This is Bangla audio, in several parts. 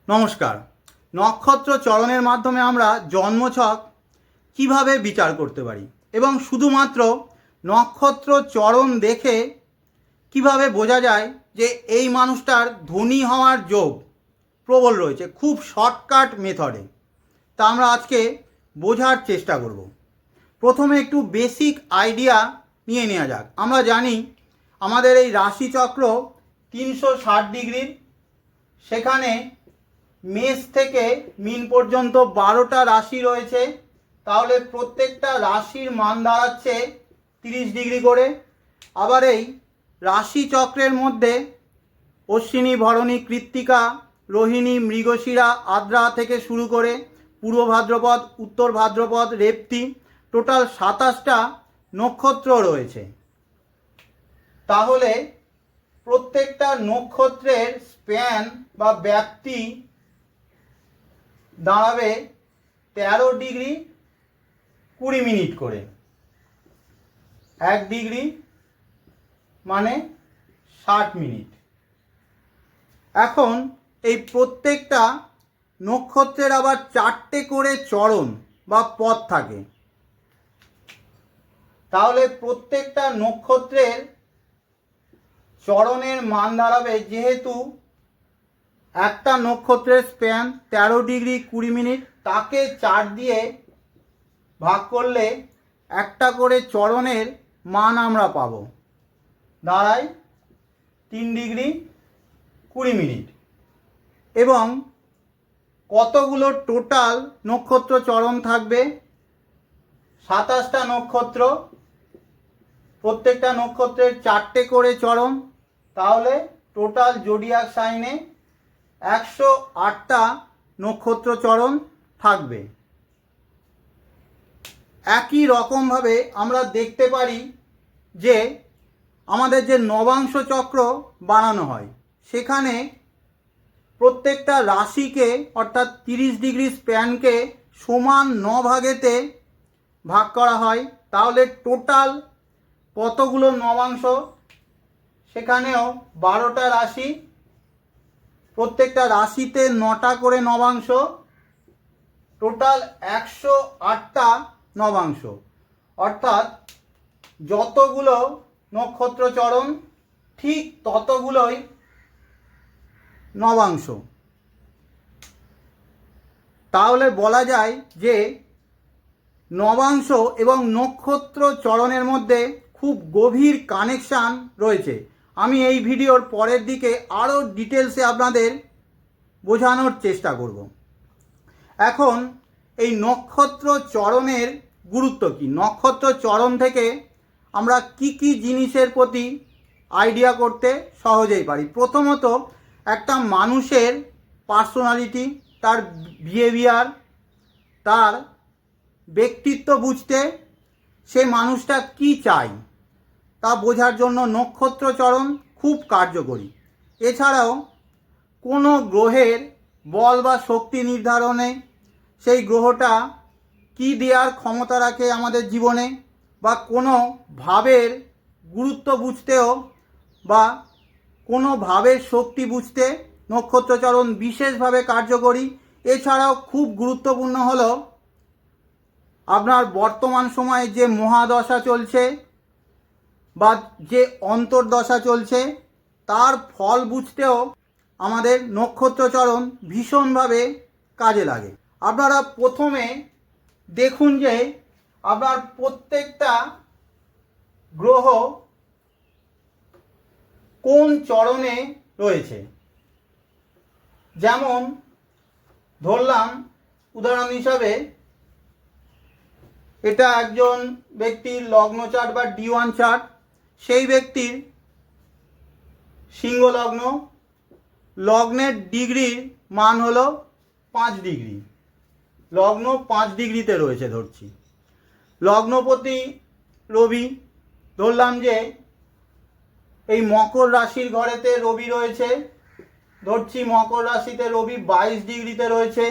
নমস্কার। নক্ষত্র চরণের মাধ্যমে আমরা জন্মছক কিভাবে বিচার করতে পারি এবং শুধুমাত্র নক্ষত্র চরণ দেখে কিভাবে বোঝা যায় যে এই মানুষটার ধনী হওয়ার যোগ প্রবল রয়েছে, খুব শর্টকাট মেথডে। তা আমরা আজকে বোঝার চেষ্টা করব। প্রথমে একটু বেসিক আইডিয়া নিয়ে নেওয়া যাক। আমরা জানি আমাদের এই রাশিচক্র 360 ডিগ্রির, সেখানে মেষ থেকে মীন পর্যন্ত 12টা রাশি রয়েছে। তাহলে প্রত্যেকটা রাশির মান দাঁড়াচ্ছে 30 ডিগ্রি করে। আবার এই রাশিচক্রের মধ্যে অশ্বিনী, ভরণী, কৃত্তিকা, রোহিণী, মৃগশিরা, আদ্রা থেকে শুরু করে পূর্ব ভাদ্রপদ, উত্তর ভাদ্রপদ, রেবতী, টোটাল 27টা নক্ষত্র রয়েছে। তাহলে প্রত্যেকটা নক্ষত্রের স্প্যান বা ব্যাপ্তি দাঁড়াবে 13 ডিগ্রি 20 মিনিট করে। 1 ডিগ্রি মানে 60 মিনিট। এখন এই প্রত্যেকটা নক্ষত্রের আবার 4টে করে চরণ বা পথ থাকে। তাহলে প্রত্যেকটা নক্ষত্রের চরণের মান দাঁড়াবে, যেহেতু একটা নক্ষত্রের স্প্যান 13 ডিগ্রি 20 মিনিট, তাকে 4 দিয়ে ভাগ করলে একটা করে চরণের মান আমরা পাব, দাঁড়ায় 3 ডিগ্রি 20 মিনিট। এবং কতগুলো টোটাল নক্ষত্র চরণ থাকবে? 27টা নক্ষত্র, প্রত্যেকটা নক্ষত্রের 4টে করে চরণ। তাহলে টোটাল জোডিয়াক সাইনে 108টা নক্ষত্র চরণ থাকবে। একই রকমভাবে আমরা দেখতে পারি যে আমাদের যে নবাংশ চক্র বানানো হয়, সেখানে প্রত্যেকটা রাশিকে অর্থাৎ 30 ডিগ্রি স্প্যানকে সমান 9 ভাগেতে ভাগ করা হয়। তাহলে টোটাল কতগুলো নবাংশ? সেখানেও 12টা রাশি, প্রত্যেকটা রাশিতে 9টা করে নবাংশ, টোটাল 108টা নবাংশ। অর্থাৎ যতগুলো নক্ষত্র চরণ ঠিক ততগুলোই নবাংশ। তাহলে বলা যায় যে নবাংশ এবং নক্ষত্র চরণের মধ্যে খুব গভীর কানেকশান রয়েছে। আমি এই ভিডিওর পরের দিকে আরও ডিটেলসে আপনাদের বোঝানোর চেষ্টা করব। এখন এই নক্ষত্র চরণের গুরুত্ব কী? নক্ষত্র চরণ থেকে আমরা কি কি জিনিসের প্রতি আইডিয়া করতে সহজেই পারি? প্রথমত, একটা মানুষের পার্সোনালিটি, তার বিহেভিয়ার, তার ব্যক্তিত্ব বুঝতে, সে মানুষটা কি চায় তা বোঝার জন্য নক্ষত্র চরণ খুব কার্যকরী। এছাড়াও কোনো গ্রহের বল বা শক্তি নির্ধারণে, সেই গ্রহটা কি দেওয়ার ক্ষমতা রাখে আমাদের জীবনে, বা কোনো ভাবের গুরুত্ব বুঝতেও বা কোনো ভাবের শক্তি বুঝতে নক্ষত্রচরণ বিশেষভাবে কার্যকরী। এছাড়াও খুব গুরুত্বপূর্ণ হলো আপনার বর্তমান সময়ে যে মহাদশা চলছে বা যে অন্তর্দশা চলছে, তার ফল বুঝতেও আমাদের নক্ষত্রচরণ ভীষণভাবে কাজে লাগে। আপনারা প্রথমে দেখুন যে আপনার প্রত্যেকটা গ্রহ কোন চরণে রয়েছে। যেমন ধরলাম উদাহরণ হিসাবে, এটা একজন ব্যক্তির লগ্ন চার্ট বা D1 চার্ট। সেই ব্যক্তির সিংহ লগ্ন, লগ্নের ডিগ্রির মান হলো 5 ডিগ্রি, লগ্ন 5 ডিগ্রিতে রয়েছে ধরছি। লগ্নপতি রবি, ধরলাম যে এই মকর রাশির ঘরেতে রবি রয়েছে, ধরছি মকর রাশিতে রবি 22 ডিগ্রিতে রয়েছে।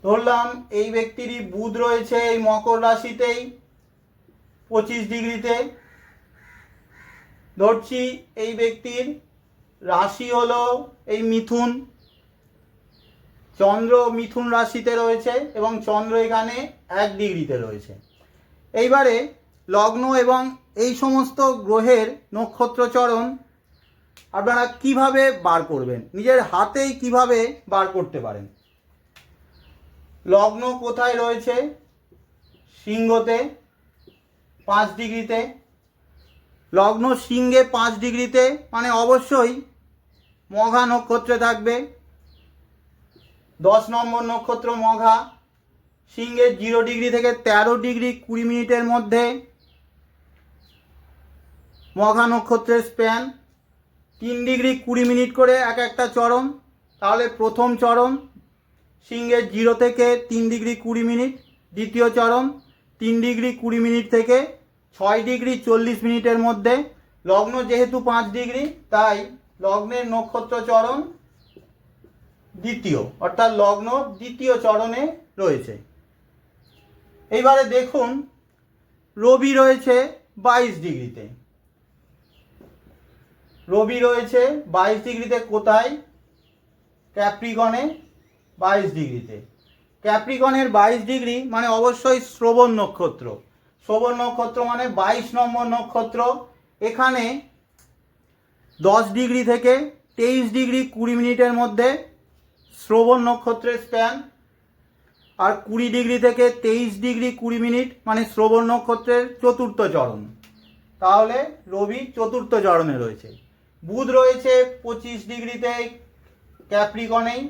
ধরলাম এই ব্যক্তিরই বুধ রয়েছে এই মকর রাশিতেই 25 ডিগ্রিতে। ধরছি এই ব্যক্তির রাশি হলো এই মিথুন, চন্দ্র মিথুন রাশিতে রয়েছে এবং চন্দ্র এখানে 1 ডিগ্রিতে রয়েছে। এইবারে লগ্ন এবং এই সমস্ত গ্রহের নক্ষত্রচরণ আপনারা কিভাবে বার করবেন, নিজের হাতেই কিভাবে বার করতে পারেন। লগ্ন কোথায় রয়েছে? সিংহতে 5 ডিগ্রিতে। লগ্ন সিংহে 5 ডিগ্রিতে মানে অবশ্যই মঘা নক্ষত্রে থাকবে। 10 নম্বর নক্ষত্র মঘা। সিংহে 0 ডিগ্রি থেকে 13 ডিগ্রি 20 মিনিটের মধ্যে মঘা নক্ষত্রের স্প্যান। 3 ডিগ্রি 20 মিনিট করে এক একটা চরণ। তাহলে প্রথম চরণ সিংহে 0 থেকে 3 ডিগ্রি 20 মিনিট। দ্বিতীয় চরণ 3 ডিগ্রি 20 মিনিট থেকে 6 ডিগ্রি 40 মিনিটের মধ্যে। লগ্ন যেহেতু 5 ডিগ্রি তাই লগ্নের নক্ষত্র চরণ দ্বিতীয়, অর্থাৎ লগ্ন দ্বিতীয় চরণে রয়েছে। এইবারে দেখুন রবি রয়েছে 22 ডিগ্রিতে। রবি রয়েছে 22 ডিগ্রিতে কোথায়? ক্যাপ্রিকনে 22 ডিগ্রিতে। ক্যাপ্রিকনের 22 ডিগ্রি মানে অবশ্যই শ্রবণ নক্ষত্র। শ্রবণ নক্ষত্র মানে 22 নম্বর নক্ষত্র। এখানে 10 ডিগ্রি থেকে 23 ডিগ্রি 20 মিনিটের মধ্যে শ্রবণ নক্ষত্রের স্প্যান। আর 20 ডিগ্রি থেকে 23 ডিগ্রি 20 মিনিট মানে শ্রবণ নক্ষত্রের চতুর্থ চরণ। তাহলে রবি চতুর্থ চরণে রয়েছে। বুধ রয়েছে 25 ডিগ্রিতে ক্যাপ্রিকনেই।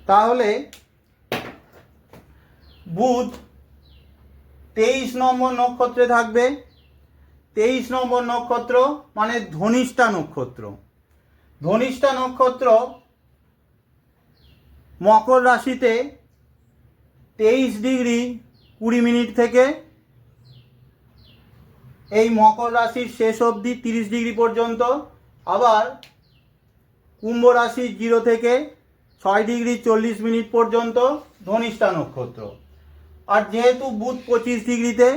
তাহলে বুধ 23 নম্বর নক্ষত্রে থাকবে। 23 নম্বর নক্ষত্র মানে ধনিষ্ঠা নক্ষত্র। ধনিষ্ঠা নক্ষত্র মকর রাশিতে 23 ডিগ্রি 20 মিনিট থেকে এই মকর রাশির শেষ অবধি 30 ডিগ্রি পর্যন্ত। আবার কুম্ভ রাশি 0 থেকে 6 ডিগ্রি 40 মিনিট পর্যন্ত ধনিষ্ঠা নক্ষত্র। আর যেহেতু বুধ 25 ডিগ্রিতে,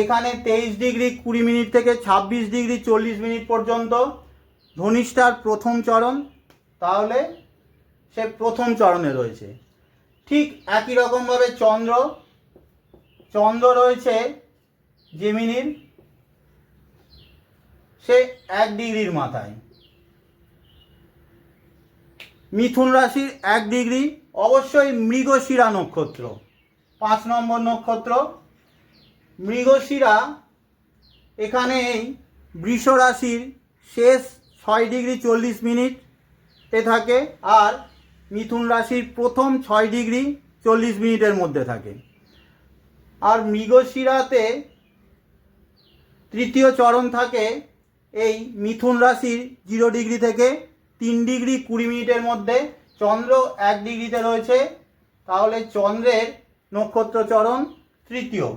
এখানে 23 ডিগ্রি 20 মিনিট থেকে 26 ডিগ্রি 40 মিনিট পর্যন্ত ধনিষ্ঠার প্রথম চরণ। তাহলে সে প্রথম চরণে রয়েছে। ঠিক একই রকমভাবে চন্দ্র রয়েছে জেমিনির, সে 1 ডিগ্রির মাথায়। মিথুন রাশির 1 ডিগ্রি অবশ্যই মৃগশিরা নক্ষত্র, 5 নম্বর নক্ষত্র। মৃগশিরা এখানে এই বৃষ রাশির শেষ 6 ডিগ্রি 40 মিনিটে থাকে আর মিথুন রাশির প্রথম 6 ডিগ্রি 40 মিনিটের মধ্যে থাকে। আর মৃগশিরাতে তৃতীয় চরণ থাকে এই মিথুন রাশির 0 ডিগ্রি থেকে 3 ডিগ্রি 20 মিনিটের মধ্যে। চন্দ্র 1 ডিগ্রিতে রয়েছে, তাহলে চন্দ্রের নক্ষত্র চরণ তৃতীয়।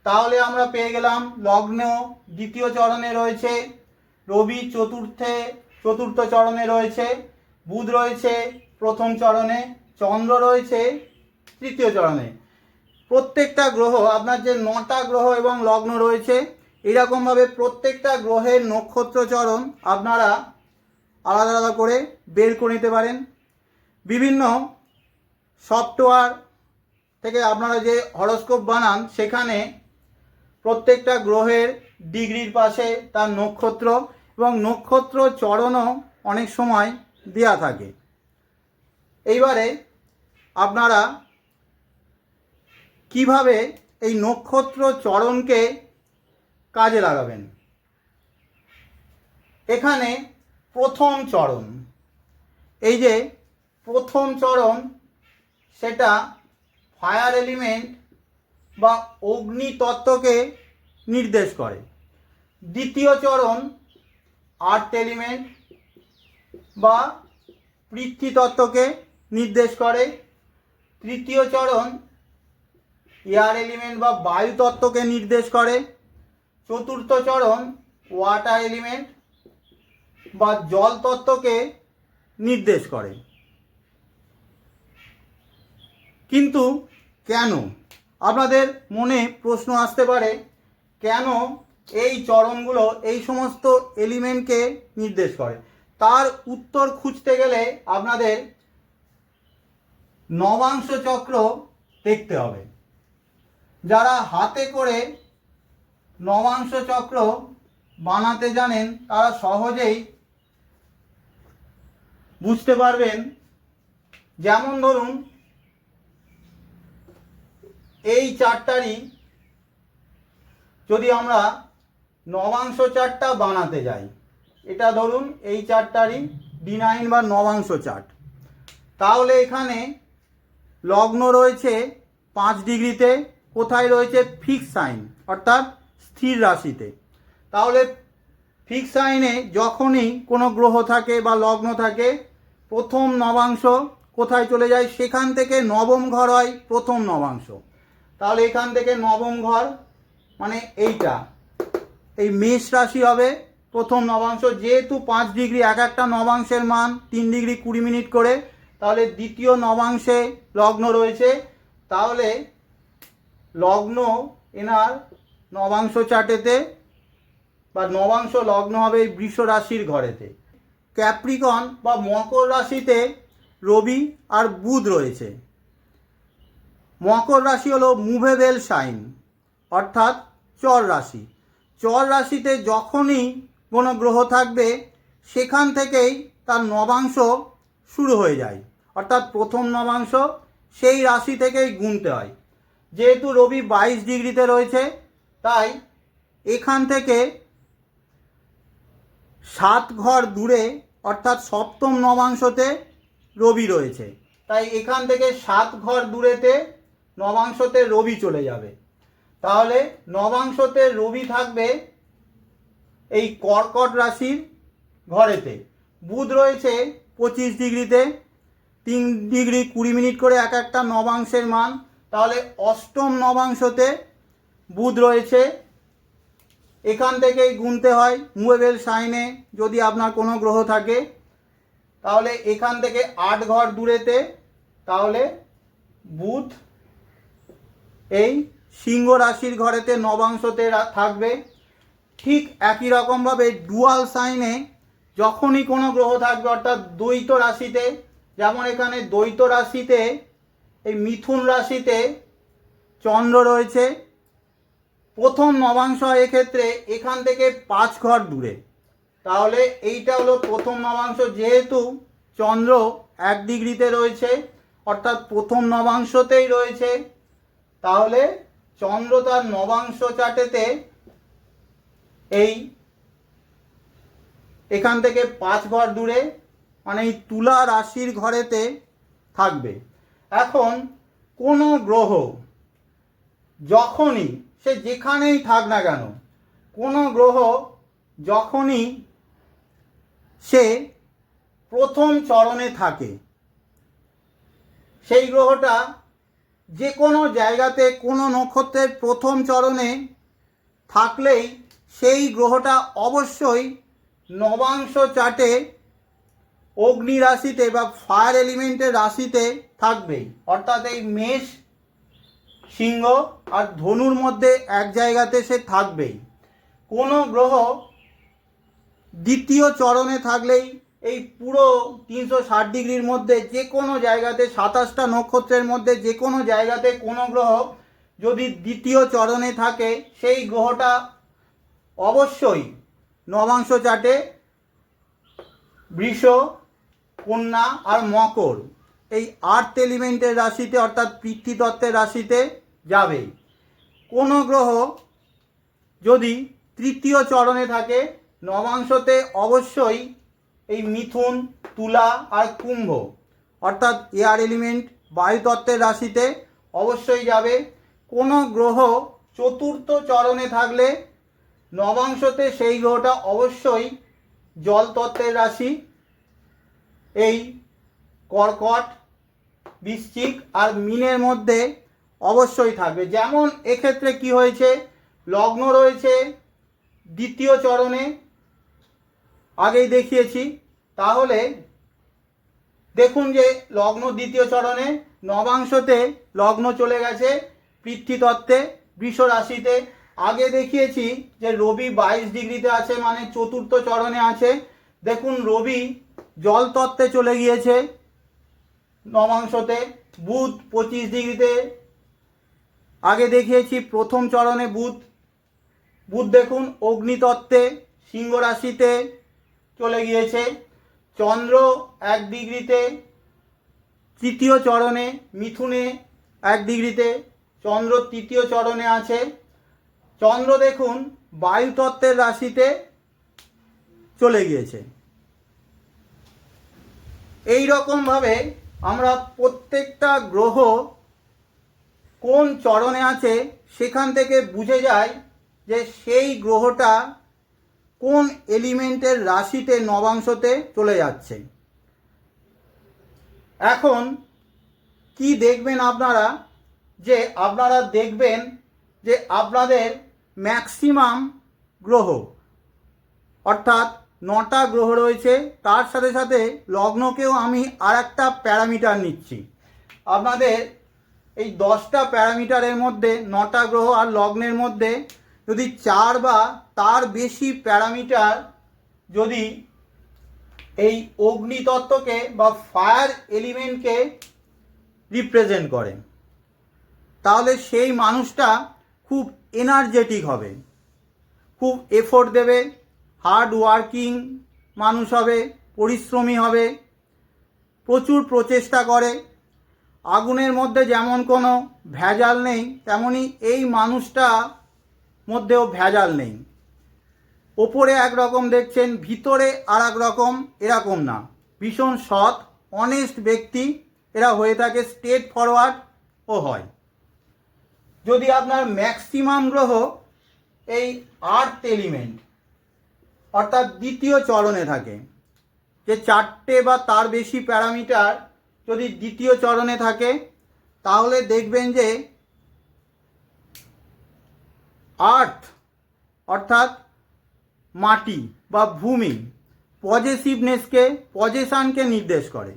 তাহলে আমরা পেয়ে গেলাম লগ্ন দ্বিতীয় চরণে রয়েছে, রবি চতুর্থ চরণে রয়েছে, বুধ রয়েছে প্রথম চরণে, চন্দ্র রয়েছে তৃতীয় চরণে। প্রত্যেকটা গ্রহ, আপনার যে 9টা গ্রহ এবং লগ্ন রয়েছে, এরকমভাবে প্রত্যেকটা গ্রহের নক্ষত্র চরণ আপনারা আলাদা আলাদা করে বের করে নিতে পারেন। বিভিন্ন সফটওয়্যার থেকে আপনারা যে হরোস্কোপ বানান সেখানে প্রত্যেকটা গ্রহের ডিগ্রির পাশে তার নক্ষত্র এবং নক্ষত্র চরণও অনেক সময় দেয়া থাকে। এইবারে আপনারা কিভাবে এই নক্ষত্র চরণকে কাজে লাগাবেন। এখানে প্রথম চরণ, এই যে প্রথম চরণ সেটা ফায়ার এলিমেন্ট বা অগ্নি তত্ত্বকে নির্দেশ করে। দ্বিতীয় চরণ আর্থ এলিমেন্ট বা পৃথ্বী তত্ত্বকে নির্দেশ করে। তৃতীয় চরণ এয়ার এলিমেন্ট বা বায়ু তত্ত্বকে নির্দেশ করে। চতুর্থ চরণ ওয়াটার এলিমেন্ট বা জল তত্ত্বকে নির্দেশ করে। কিন্তু কেন, আপনাদের মনে প্রশ্ন আসতে পারে, কেন এই চরণগুলো এই সমস্ত এলিমেন্টকে নির্দেশ করে। তার উত্তর খুঁজতে গেলে আপনাদের নবাংশ চক্র দেখতে হবে। যারা হাতে করে নবাংশ চক্র বানাতে জানেন তারা সহজেই বুঝতে পারবেন। যেমন ধরুন এই চারটারই যদি আমরা নবাংশ চার্টটা বানাতে যাই, এটা ধরুন এই চারটারই D9 বা নবাংশ চার্ট, তাহলে এখানে লগ্ন রয়েছে 5 ডিগ্রিতে, কোথায় রয়েছে ফিক্স সাইন অর্থাৎ স্থির রাশিতে। তাহলে ফিক্স সাইনে যখনই কোনো গ্রহ থাকে বা লগ্ন থাকে, প্রথম নবাংশ কোথায় চলে যায়, সেখান থেকে নবম ঘর হয় প্রথম নবাংশ। তাহলে এখান থেকে নবম ঘর মানে এইটা, এই মেষ রাশি হবে প্রথম নবাংশ। যেহেতু 5 ডিগ্রি, এক একটা নবাংশের মান 3 ডিগ্রি 20 মিনিট করে, তাহলে দ্বিতীয় নবাংশে লগ্ন রয়েছে। তাহলে লগ্ন এনার নবাংশ চার্টেতে বা নবাংশ লগ্ন হবে বৃষ রাশির ঘরেতে। ক্যাপ্রিকন বা মকর রাশিতে রবি আর বুধ রয়েছে। মকর রাশি হলো মুভেবল সাইন অর্থাৎ চর রাশি। চর রাশিতে যখনই কোনো গ্রহ থাকবে সেখান থেকেই তার নবাংশ শুরু হয়ে যায়, অর্থাৎ প্রথম নবাংশ সেই রাশি থেকেই গুনতে হয়। যেহেতু রবি 22 ডিগ্রিতে রয়েছে, তাই এখান থেকে 7 ঘর দূরে অর্থাৎ সপ্তম নবাংশতে রবি রয়েছে, তাই এখান থেকে 7 ঘর দূরেতে নবাংশতে রবি চলে যাবে। তাহলে নবাংশতে রবি থাকবে এই কর্কট রাশির ঘরেতে। বুধ রয়েছে 25 ডিগ্রিতে, 3 ডিগ্রি 20 মিনিট করে এক একটা নবাংশের মান। তাহলে অষ্টম নবাংশতে বুধ রয়েছে, এখান থেকেই গুনতে হয় মুভেবল সাইনে যদি আপনার কোনো গ্রহ থাকে। তাহলে এখান থেকে 8 ঘর দূরেতে তাহলে বুধ এই সিংহ রাশির ঘরেতে নবাংশতে থাকবে। ঠিক একই রকমভাবে ডুয়াল সাইনে যখনই কোনো গ্রহ থাকবে অর্থাৎ দ্বৈত রাশিতে, যেমন এখানে দ্বৈত রাশিতে এই মিথুন রাশিতে চন্দ্র রয়েছে, প্রথম নবাংশ এক্ষেত্রে এখান থেকে 5 ঘর দূরে। তাহলে এইটা হলো প্রথম নবাংশ। যেহেতু চন্দ্র 1 ডিগ্রিতে রয়েছে অর্থাৎ প্রথম নবাংশতেই রয়েছে, তাহলে চন্দ্র তার নবাংশ চার্টেতে এই এখান থেকে 5 ঘর দূরে মানে এই তুলা রাশির ঘরেতে থাকবে। এখন কোনো গ্রহ যখনই সে যেখানেই থাক না কেন, কোনো গ্রহ যখনই সে প্রথম চরণে থাকে, সেই গ্রহটা যে কোনো জায়গাতে কোনো নক্ষত্রের প্রথম চরণে থাকলেই সেই গ্রহটা অবশ্যই নবাংশ চার্টে অগ্নি রাশিতে বা ফায়ার এলিমেন্টের রাশিতে থাকবেই। অর্থাৎ এই মেষ, সিংহ আর ধনুর মধ্যে এক জায়গাতে সে থাকবেই। কোনো গ্রহ দ্বিতীয় চরণে থাকলেই এই পুরো 360 ডিগ্রির মধ্যে যে কোনো জায়গাতে 27টা নক্ষত্রের মধ্যে যে কোনো জায়গাতে কোনো গ্রহ যদি দ্বিতীয় চরণে থাকে, সেই গ্রহটা অবশ্যই নবাংশ চার্টে বৃষ, কন্যা আর মকর এই আর্থ এলিমেন্টের রাশিতে অর্থাৎ পৃথ্বীতত্ত্বের রাশিতে যাবে। কোনো গ্রহ যদি তৃতীয় চরণে থাকে নবাংশতে অবশ্যই এই মিথুন, তুলা আর কুম্ভ অর্থাৎ এয়ার এলিমেন্ট বায়ুতত্ত্বের রাশিতে অবশ্যই যাবে। কোনো গ্রহ চতুর্থ চরণে থাকলে নবাংশতে সেই গ্রহটা অবশ্যই জল তত্ত্বের রাশি এই কর্কট, বৃশ্চিক আর মীনের মধ্যে অবশ্যই থাকবে। যেমন এক্ষেত্রে কি হয়েছে, লগ্ন রয়েছে দ্বিতীয় চরণে, আগেই দেখিয়েছি। তাহলে দেখুন যে লগ্ন দ্বিতীয় চরণে, নবাংশতে লগ্ন চলে গেছে পৃথ্বীতত্ত্বে বৃষ রাশিতে। আগে দেখিয়েছি যে রবি 22 ডিগ্রিতে আছে, মানে চতুর্থ চরণে আছে। দেখুন রবি জল তত্ত্বে চলে গিয়েছে নবাংশতে। বুধ 25 ডিগ্রিতে, আগে দেখিয়েছি প্রথম চরণে বুধ। বুধ দেখুন অগ্নিতত্ত্বে সিংহ রাশিতে চলে গিয়েছে। চন্দ্র 1 ডিগ্রিতে তৃতীয় চরণে, মিথুনে 1 ডিগ্রিতে চন্দ্র তৃতীয় চরণে আছে। চন্দ্র দেখুন বায়ুতত্ত্বের রাশিতে চলে গিয়েছে। এই রকমভাবে আমরা প্রত্যেকটা গ্রহ কোন চরণে আছে সেখান থেকে বুঝে যায় যে সেই গ্রহটা কোন এলিমেন্টের রাশিতে নবাংশতে চলে যাচ্ছে। এখন কি দেখবেন আপনারা, যে আপনারা দেখবেন যে আপনাদের ম্যাক্সিমাম গ্রহ, অর্থাৎ 9টা গ্রহ রয়েছে, তার সাথে সাথে লগ্নকেও আমি আর একটা প্যারামিটার নিচ্ছি। আপনাদের এই 10টা প্যারামিটারের মধ্যে 9টা গ্রহ আর লগ্নের মধ্যে যদি 4 বা তার বেশি প্যারামিটার যদি এই অগ্নিতত্ত্বকে বা ফায়ার এলিমেন্টকে রিপ্রেজেন্ট করে, তাহলে সেই মানুষটা খুব এনার্জেটিক হবে, খুব এফোর্ট দেবে, হার্ড ওয়ার্কিং মানুষ হবে, পরিশ্রমী হবে, প্রচুর প্রচেষ্টা করে। আগুনের মধ্যে যেমন কোনো ভেজাল নেই, তেমনি এই মানুষটা মধ্যেও ভেজাল নেই। ওপরে একরকম দেখছেন, ভিতরে আর এক রকম, এরকম না। ভীষণ সৎ অনেস্ট ব্যক্তি এরা হয়ে থাকে, স্ট্রেট ফরওয়ার্ডও হয়। যদি আপনার ম্যাক্সিমাম গ্রহ এই আর্থ এলিমেন্ট অর্থাৎ দ্বিতীয় চরণে থাকে, যে 4টে বা তার বেশি প্যারামিটার যদি দ্বিতীয় চরণে থাকে, তাহলে দেখবেন যে আর্থ অর্থাৎ মাটি বা ভূমি পজেসিভনেসকে, পজেশনকে নির্দেশ করে।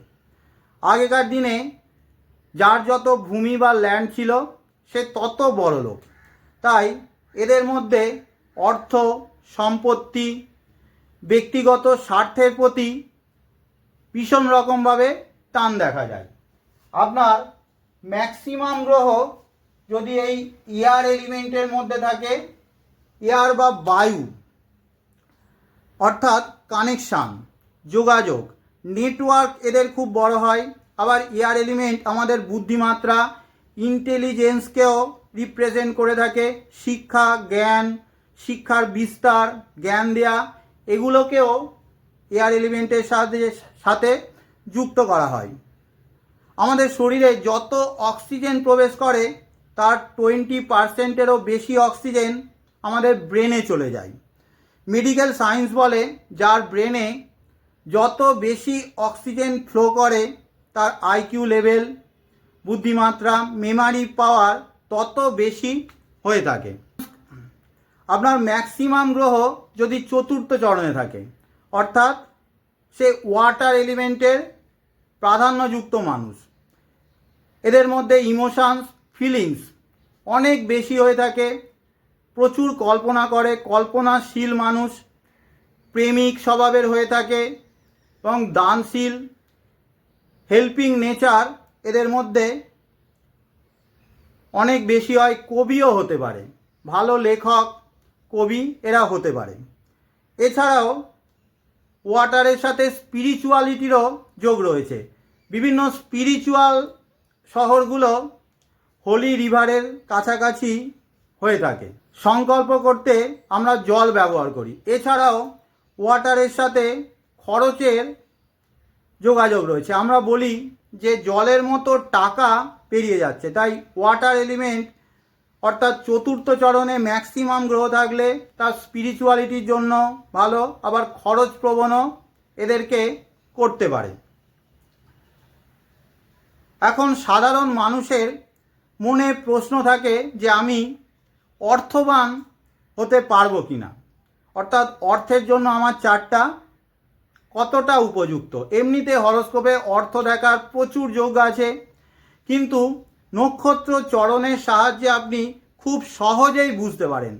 আগেকার দিনে যার যত ভূমি বা ল্যান্ড ছিল সে তত বড় লোক। তাই এদের মধ্যে অর্থ, সম্পত্তি, ব্যক্তিগত স্বার্থের প্রতি ভীষণ রকমভাবে টান দেখা যায়। আপনার ম্যাক্সিমাম গ্রহ যদি এই এয়ার এলিমেন্টের মধ্যে থাকে, এয়ার বা বায়ু অর্থাৎ কানেকশান, যোগাযোগ, নেটওয়ার্ক এদের খুব বড় হয়। আবার এয়ার এলিমেন্ট আমাদের বুদ্ধিমাত্রা, ইন্টেলিজেন্সকেও রিপ্রেজেন্ট করে থাকে। শিক্ষা, জ্ঞান, শিক্ষার বিস্তার, জ্ঞান দেয়া, এগুলোকেও এয়ার এলিমেন্টের সাথে যুক্ত করা হয়। আমাদের শরীরে যত অক্সিজেন প্রবেশ করে তার 20%-এরও বেশি অক্সিজেন আমাদের ব্রেনে চলে যায়। মেডিকেল সায়েন্স বলে যার ব্রেনে যত বেশি অক্সিজেন ফ্লো করে তার আইকিউ লেভেল, বুদ্ধিমাত্রা, মেমারি পাওয়ার তত বেশি হয়ে থাকে। আপনার ম্যাক্সিমাম গ্রহ যদি চতুর্থ চরণে থাকে, অর্থাৎ সে ওয়াটার এলিমেন্টের প্রাধান্যযুক্ত মানুষ, এদের মধ্যে ইমোশনস, ফিলিংস অনেক বেশি হয়ে থাকে, প্রচুর কল্পনা করে, কল্পনাশীল মানুষ, প্রেমিক স্বভাবের হয়ে থাকে এবং দানশীল, হেল্পিং নেচার এদের মধ্যে অনেক বেশি হয়। কবিও হতে পারে, ভালো লেখক, কবি এরা হতে পারে। এছাড়াও ওয়াটারের সাথে স্পিরিচুয়ালিটিরও যোগ রয়েছে। বিভিন্ন স্পিরিচুয়াল শহরগুলো হোলি রিভারের কাছাকাছি হয়ে থাকে। সংকল্প করতে আমরা জল ব্যবহার করি। এছাড়াও ওয়াটারের সাথে খরচের যোগাযোগ রয়েছে। আমরা বলি যে জলের মতো টাকা পেরিয়ে যাচ্ছে। তাই ওয়াটার এলিমেন্ট অর্থাৎ চতুর্থ চরণে ম্যাক্সিমাম গ্রহ থাকলে তার স্পিরিচুয়ালিটির জন্য ভালো, আবার খরচ প্রবণও এদেরকে করতে পারে। এখন সাধারণ মানুষের মনে প্রশ্ন থাকে যে আমি অর্থবান হতে পারবো কিনা, অর্থাৎ অর্থের জন্য আমার চার্টটা কতটা উপযুক্ত। এমনিতে হরোস্কোপে অর্থ দেখার প্রচুর যোগ আছে, কিন্তু নক্ষত্র চরণের সাহায্যে আপনি খুব সহজেই বুঝতে পারেন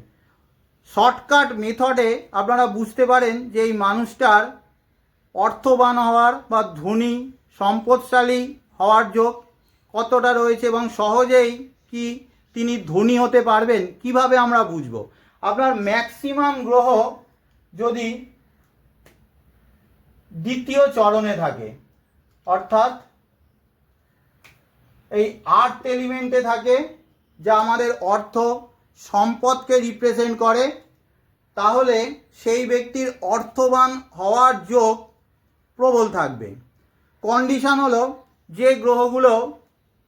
শর্টকাট মেথডে আপনারা বুঝতে পারেন যে এই মানুষটার অর্থবান হওয়ার বা ধনী সম্পদশালী হওয়ার যোগ কতটা রয়েছে এবং সহজেই কি তিনি ধনী হতে পারবেন কিভাবে আমরা বুঝব। আপনার ম্যাক্সিমাম গ্রহ যদি দ্বিতীয় চরণে থাকে, অর্থাৎ এই আর্থ এলিমেন্টে থাকে, যা আমাদের অর্থ সম্পদকে রিপ্রেজেন্ট করে, তাহলে সেই ব্যক্তির অর্থবান হওয়ার যোগ প্রবল থাকবে। কন্ডিশন হলো যে গ্রহগুলো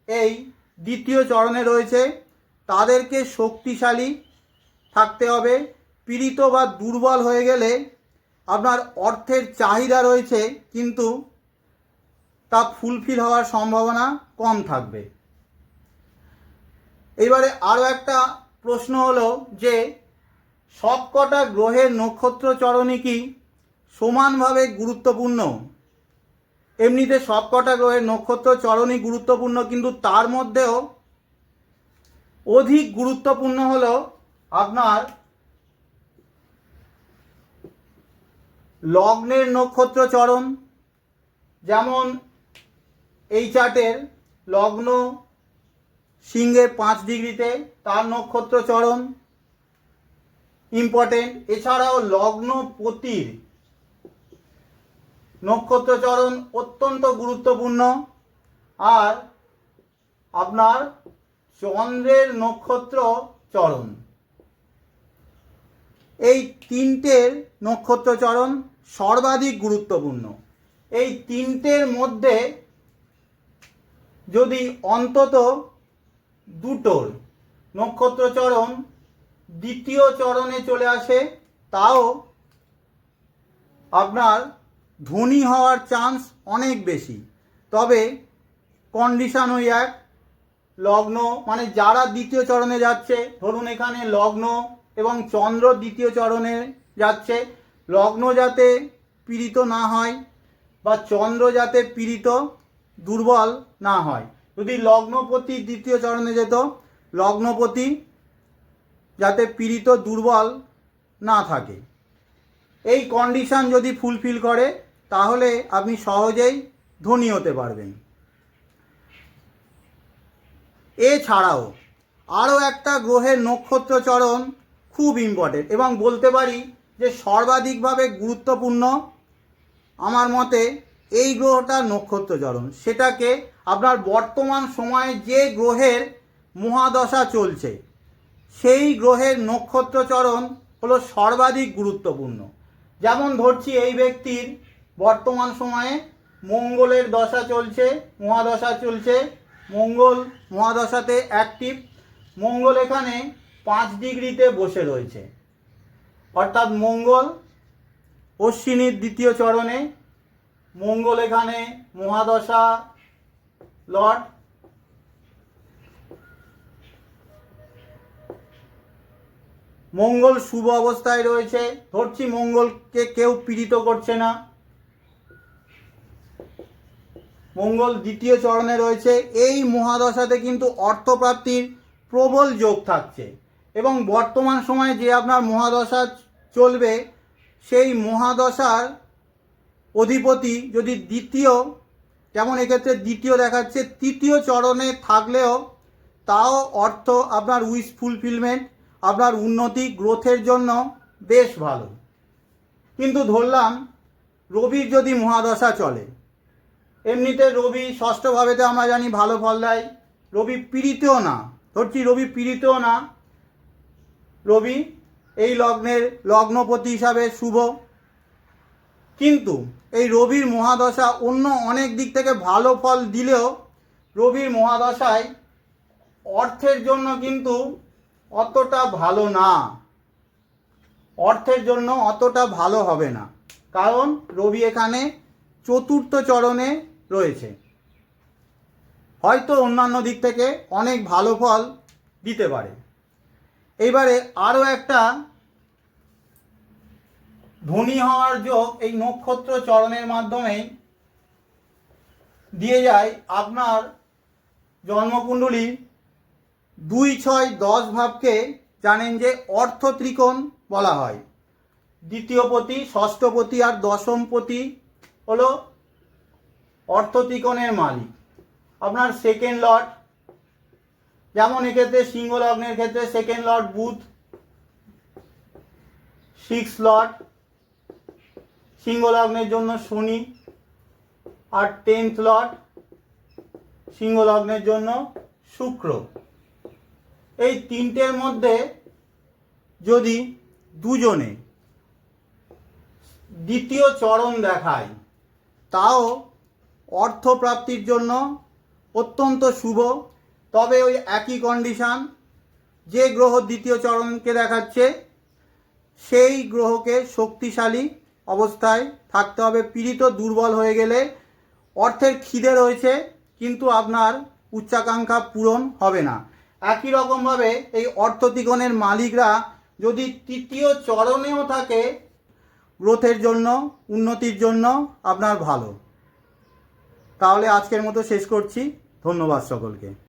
এই দ্বিতীয় চরণে রয়েছে তাদেরকে শক্তিশালী থাকতে হবে। পীড়িত বা দুর্বল হয়ে গেলে আপনার অর্থের চাহিদা রয়েছে কিন্তু তা ফুলফিল হওয়ার সম্ভাবনা কম থাকবে। এবারে আরও একটা প্রশ্ন হলো যে সবকটা গ্রহের নক্ষত্র চরণই কি সমানভাবে গুরুত্বপূর্ণ? এমনিতে সবকটা গ্রহের নক্ষত্র চরণই গুরুত্বপূর্ণ, কিন্তু তার মধ্যেও অধিক গুরুত্বপূর্ণ হলো আপনার লগ্নের নক্ষত্র চরণ। যেমন এই চার্টের লগ্ন সিংহের 5 ডিগ্রিতে, তার নক্ষত্র চরণ ইম্পর্টেন্ট। এছাড়াও লগ্নপতির নক্ষত্র চরণ অত্যন্ত গুরুত্বপূর্ণ। আর আপনার চন্দ্রের নক্ষত্র চরণ, এই তিনটের নক্ষত্র চরণ সর্বাধিক গুরুত্বপূর্ণ। এই তিনটের মধ্যে যদি অন্তত দুটোর নক্ষত্র চরণ দ্বিতীয় চরণে চলে আসে তাও আপনার ধনী হওয়ার চান্স অনেক বেশি। তবে কন্ডিশন ওই এক, লগ্ন মানে যারা দ্বিতীয় চরণে যাচ্ছে, ধরুন এখানে লগ্ন এবং চন্দ্র দ্বিতীয় চরণে যাচ্ছে, লগ্ন যাতে পীড়িত না হয় বা চন্দ্র যাতে পীড়িত দুর্বল না হয়। যদি লগ্নপতি দ্বিতীয় চরণে যেত, লগ্নপতি যাতে পীড়িত দুর্বল না থাকে, এই কন্ডিশন যদি ফুলফিল করে তাহলে আপনি সহজেই ধনী হতে পারবেন। এছাড়াও আরও একটা গ্রহের নক্ষত্র চরণ খুব ইম্পর্টেন্ট এবং বলতে পারি যে সর্বাধিকভাবে গুরুত্বপূর্ণ আমার মতে এই গ্রহটার নক্ষত্র চরণ। সেটাকে আপনার বর্তমান সময়ে যে গ্রহের মহাদশা চলছে সেই গ্রহের নক্ষত্র চরণ হলো সর্বাধিক গুরুত্বপূর্ণ। যেমন ধরছি এই ব্যক্তির বর্তমান সময়ে মঙ্গলের দশা চলছে, মহাদশা চলছে, মঙ্গল মহাদশাতে অ্যাক্টিভ। মঙ্গল এখানে 5 ডিগ্রিতে বসে রয়েছে, অর্থাৎ মঙ্গল অশ্বিনীর দ্বিতীয় চরণে, মঙ্গল এখানে মহাদশা লর্ড। মঙ্গল শুভ অবস্থায় রয়েছে, ধরছি মঙ্গলকে কেউ পীড়িত করছে না, মঙ্গল দ্বিতীয় চরণে রয়েছে। এই মহাদশাতে কিন্তু অর্থপ্রাপ্তির প্রবল যোগ থাকছে এবং বর্তমান সময়ে যে আপনার মহাদশা চলবে সেই মহাদশার অধিপতি যদি দ্বিতীয়, যেমন এক্ষেত্রে দ্বিতীয় দেখাচ্ছে, তৃতীয় চরণে থাকলেও তাও অর্থ আপনার উইশ ফুলফিলমেন্ট, আপনার উন্নতি গ্রোথের জন্য বেশ ভালো। কিন্তু ধরলাম রবির যদি মহাদশা চলে, এমনিতে রবি ষষ্ঠভাবেতে আমরা জানি ভালো ফল দেয়, রবি পীড়িতও না, ধরছি রবি পীড়িতও না, রবি এই লগ্নের লগ্নপতি হিসাবে শুভ। কিন্তু এই রবির মহাদশা অন্য অনেক দিক থেকে ভালো ফল দিলেও রবির মহাদশায় অর্থের জন্য কিন্তু অতটা ভালো না, অর্থের জন্য অতটা ভালো হবে না, কারণ রবি এখানে চতুর্থ চরণে রয়েছে। হয়তো অন্যান্য দিক থেকে অনেক ভালো ফল দিতে পারে। এইবারে আরও একটা ধনী হওয়ার যোগ এই নক্ষত্র চরণের মাধ্যমেই দিয়ে যায়। আপনার জন্মকুণ্ডলী 2, 6, 10 ভাবকে জানেন যে অর্থ ত্রিকোণ বলা হয়। দ্বিতীয় পতি, ষষ্ঠ পতি আর দশম পতি হলো অর্থত্রিকোণের মালিক। আপনার সেকেন্ড লর্ড, যেমন এক্ষেত্রে সিংহ লগ্নের ক্ষেত্রে সেকেন্ড লর্ড বুধ, সিক্স লর্ড সিংহ লগ্নের জন্য শনি, আর 10th লর্ড সিংহ লগ্নের জন্য শুক্র। এই তিনটের মধ্যে যদি দুজনে দ্বিতীয় চরণ দেখায় তাও অর্থপ্রাপ্তির জন্য অত্যন্ত শুভ। তবে ওই একই কন্ডিশান, যে গ্রহ দ্বিতীয় চরণকে দেখাচ্ছে সেই গ্রহকে শক্তিশালী অবস্থায় থাকতে হবে। পীড়িত দুর্বল হয়ে গেলে অর্থের খিদে রয়েছে কিন্তু আপনার উচ্চাকাঙ্ক্ষা পূরণ হবে না। একই রকমভাবে এই অর্থত্রিকোণের মালিকরা যদি তৃতীয় চরণেও থাকে গ্রোথের জন্য, উন্নতির জন্য আপনার ভালো। তাহলে আজকের মতো শেষ করছি। ধন্যবাদ সকলকে।